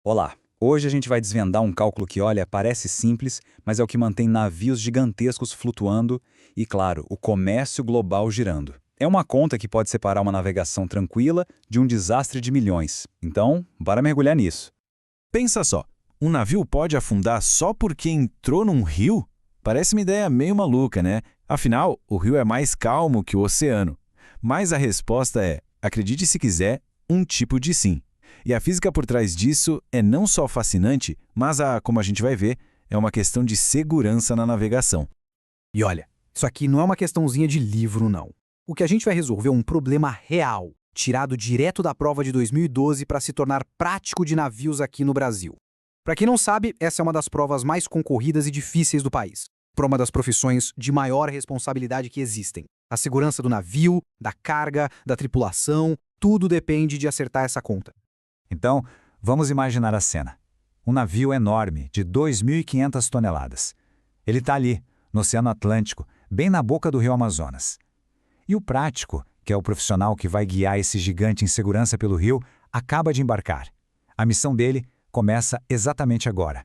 Olá! Hoje a gente vai desvendar um cálculo que, olha, parece simples, mas é o que mantém navios gigantescos flutuando e, claro, o comércio global girando. É uma conta que pode separar uma navegação tranquila de um desastre de milhões. Então, bora mergulhar nisso. Pensa só, um navio pode afundar só porque entrou num rio? Parece uma ideia meio maluca, né? Afinal, o rio é mais calmo que o oceano. Mas a resposta é, acredite se quiser, um tipo de sim. E a física por trás disso é não só fascinante, mas, como a gente vai ver, é uma questão de segurança na navegação. E olha, isso aqui não é uma questãozinha de livro, não. O que a gente vai resolver é um problema real, tirado direto da prova de 2012 para se tornar prático de navios aqui no Brasil. Para quem não sabe, essa é uma das provas mais concorridas e difíceis do país. Para uma das profissões de maior responsabilidade que existem. A segurança do navio, da carga, da tripulação, tudo depende de acertar essa conta. Então, vamos imaginar a cena. Um navio enorme, de 2.500 toneladas. Ele está ali, no Oceano Atlântico, bem na boca do rio Amazonas. E o prático, que é o profissional que vai guiar esse gigante em segurança pelo rio, acaba de embarcar. A missão dele começa exatamente agora.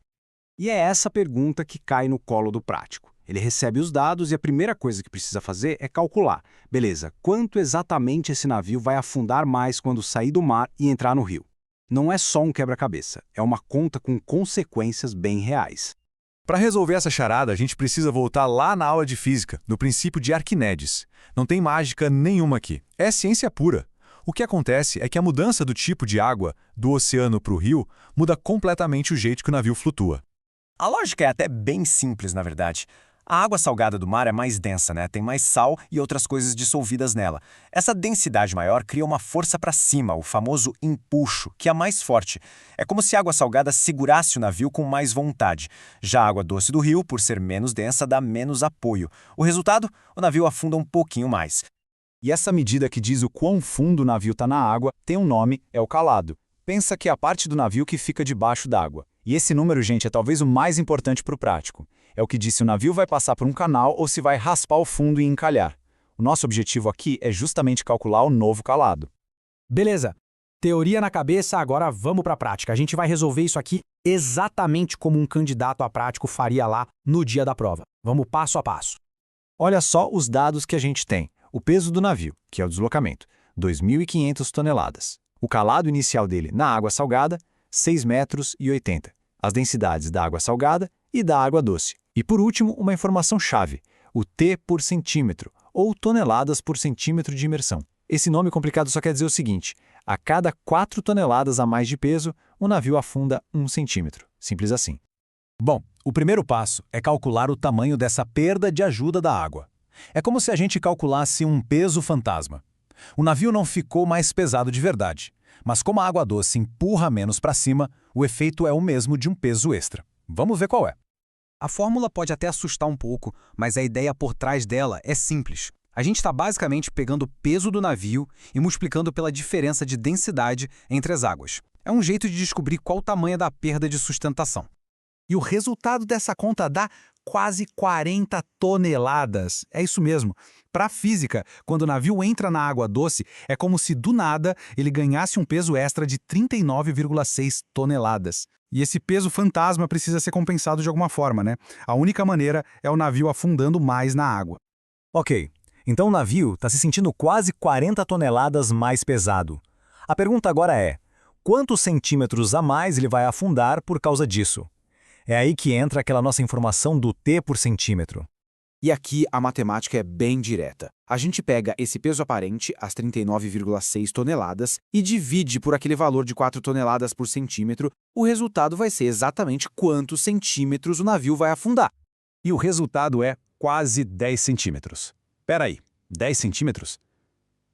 E é essa pergunta que cai no colo do prático. Ele recebe os dados e a primeira coisa que precisa fazer é calcular. Beleza, quanto exatamente esse navio vai afundar mais quando sair do mar e entrar no rio? Não é só um quebra-cabeça, é uma conta com consequências bem reais. Para resolver essa charada, a gente precisa voltar lá na aula de física, no princípio de Arquimedes. Não tem mágica nenhuma aqui. É ciência pura. O que acontece é que a mudança do tipo de água, do oceano para o rio, muda completamente o jeito que o navio flutua. A lógica é até bem simples, na verdade. A água salgada do mar é mais densa, né? Tem mais sal e outras coisas dissolvidas nela. Essa densidade maior cria uma força para cima, o famoso empuxo, que é mais forte. É como se a água salgada segurasse o navio com mais vontade. Já a água doce do rio, por ser menos densa, dá menos apoio. O resultado? O navio afunda um pouquinho mais. E essa medida que diz o quão fundo o navio está na água tem um nome, é o calado. Pensa que é a parte do navio que fica debaixo d'água. E esse número, gente, é talvez o mais importante para o prático. É o que diz se o navio vai passar por um canal ou se vai raspar o fundo e encalhar. O nosso objetivo aqui é justamente calcular o novo calado. Beleza. Teoria na cabeça, agora vamos para a prática. A gente vai resolver isso aqui exatamente como um candidato a prático faria lá no dia da prova. Vamos passo a passo. Olha só os dados que a gente tem. O peso do navio, que é o deslocamento, 2.500 toneladas. O calado inicial dele na água salgada, 6,80 metros. As densidades da água salgada e da água doce. E por último, uma informação-chave, o T por centímetro, ou toneladas por centímetro de imersão. Esse nome complicado só quer dizer o seguinte, a cada 4 toneladas a mais de peso, o navio afunda 1 centímetro. Simples assim. Bom, o primeiro passo é calcular o tamanho dessa perda de ajuda da água. É como se a gente calculasse um peso fantasma. O navio não ficou mais pesado de verdade, mas como a água doce empurra menos para cima, o efeito é o mesmo de um peso extra. Vamos ver qual é. A fórmula pode até assustar um pouco, mas a ideia por trás dela é simples. A gente está basicamente pegando o peso do navio e multiplicando pela diferença de densidade entre as águas. É um jeito de descobrir qual o tamanho da perda de sustentação. E o resultado dessa conta dá quase 40 toneladas. É isso mesmo. Para a física, quando o navio entra na água doce, é como se do nada ele ganhasse um peso extra de 39,6 toneladas. E esse peso fantasma precisa ser compensado de alguma forma, né? A única maneira é o navio afundando mais na água. Ok, então o navio está se sentindo quase 40 toneladas mais pesado. A pergunta agora é, quantos centímetros a mais ele vai afundar por causa disso? É aí que entra aquela nossa informação do T por centímetro. E aqui a matemática é bem direta. A gente pega esse peso aparente, as 39,6 toneladas, e divide por aquele valor de 4 toneladas por centímetro. O resultado vai ser exatamente quantos centímetros o navio vai afundar. E o resultado é quase 10 centímetros. Pera aí, 10 centímetros?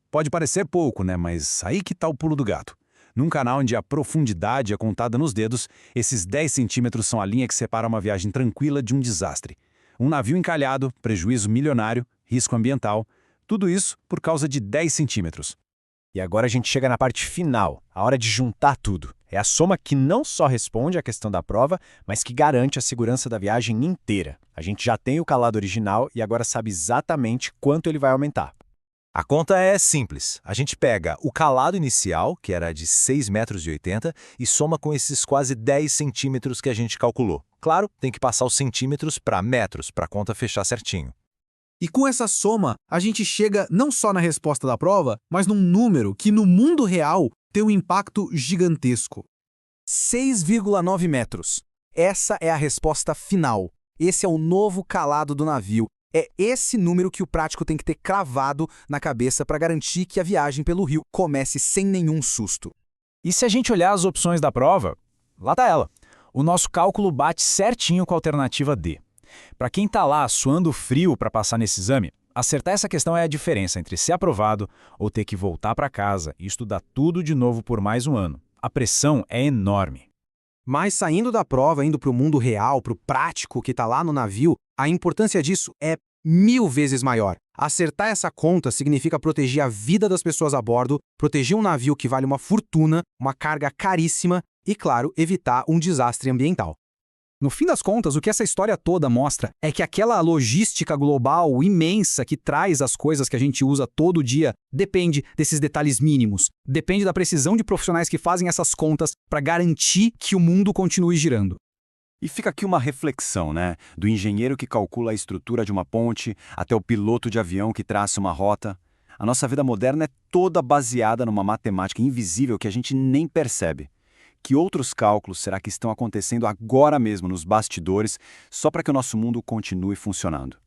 Pode parecer pouco, né? Mas aí que tá o pulo do gato. Num canal onde a profundidade é contada nos dedos, esses 10 centímetros são a linha que separa uma viagem tranquila de um desastre. Um navio encalhado, prejuízo milionário, risco ambiental, tudo isso por causa de 10 centímetros. E agora a gente chega na parte final, a hora de juntar tudo. É a soma que não só responde à questão da prova, mas que garante a segurança da viagem inteira. A gente já tem o calado original e agora sabe exatamente quanto ele vai aumentar. A conta é simples. A gente pega o calado inicial, que era de 6,80 metros, e soma com esses quase 10 centímetros que a gente calculou. Claro, tem que passar os centímetros para metros, para a conta fechar certinho. E com essa soma, a gente chega não só na resposta da prova, mas num número que no mundo real tem um impacto gigantesco. 6,9 metros. Essa é a resposta final. Esse é o novo calado do navio. É esse número que o prático tem que ter cravado na cabeça para garantir que a viagem pelo rio comece sem nenhum susto. E se a gente olhar as opções da prova, lá tá ela. O nosso cálculo bate certinho com a alternativa D. Para quem tá lá suando frio para passar nesse exame, acertar essa questão é a diferença entre ser aprovado ou ter que voltar para casa e estudar tudo de novo por mais um ano. A pressão é enorme. Mas saindo da prova, indo para o mundo real, para o prático que está lá no navio, a importância disso é 1000 vezes maior. Acertar essa conta significa proteger a vida das pessoas a bordo, proteger um navio que vale uma fortuna, uma carga caríssima e, claro, evitar um desastre ambiental. No fim das contas, o que essa história toda mostra é que aquela logística global imensa que traz as coisas que a gente usa todo dia depende desses detalhes mínimos, depende da precisão de profissionais que fazem essas contas para garantir que o mundo continue girando. E fica aqui uma reflexão, né? Do engenheiro que calcula a estrutura de uma ponte, até o piloto de avião que traça uma rota. A nossa vida moderna é toda baseada numa matemática invisível que a gente nem percebe. Que outros cálculos será que estão acontecendo agora mesmo nos bastidores, só para que o nosso mundo continue funcionando?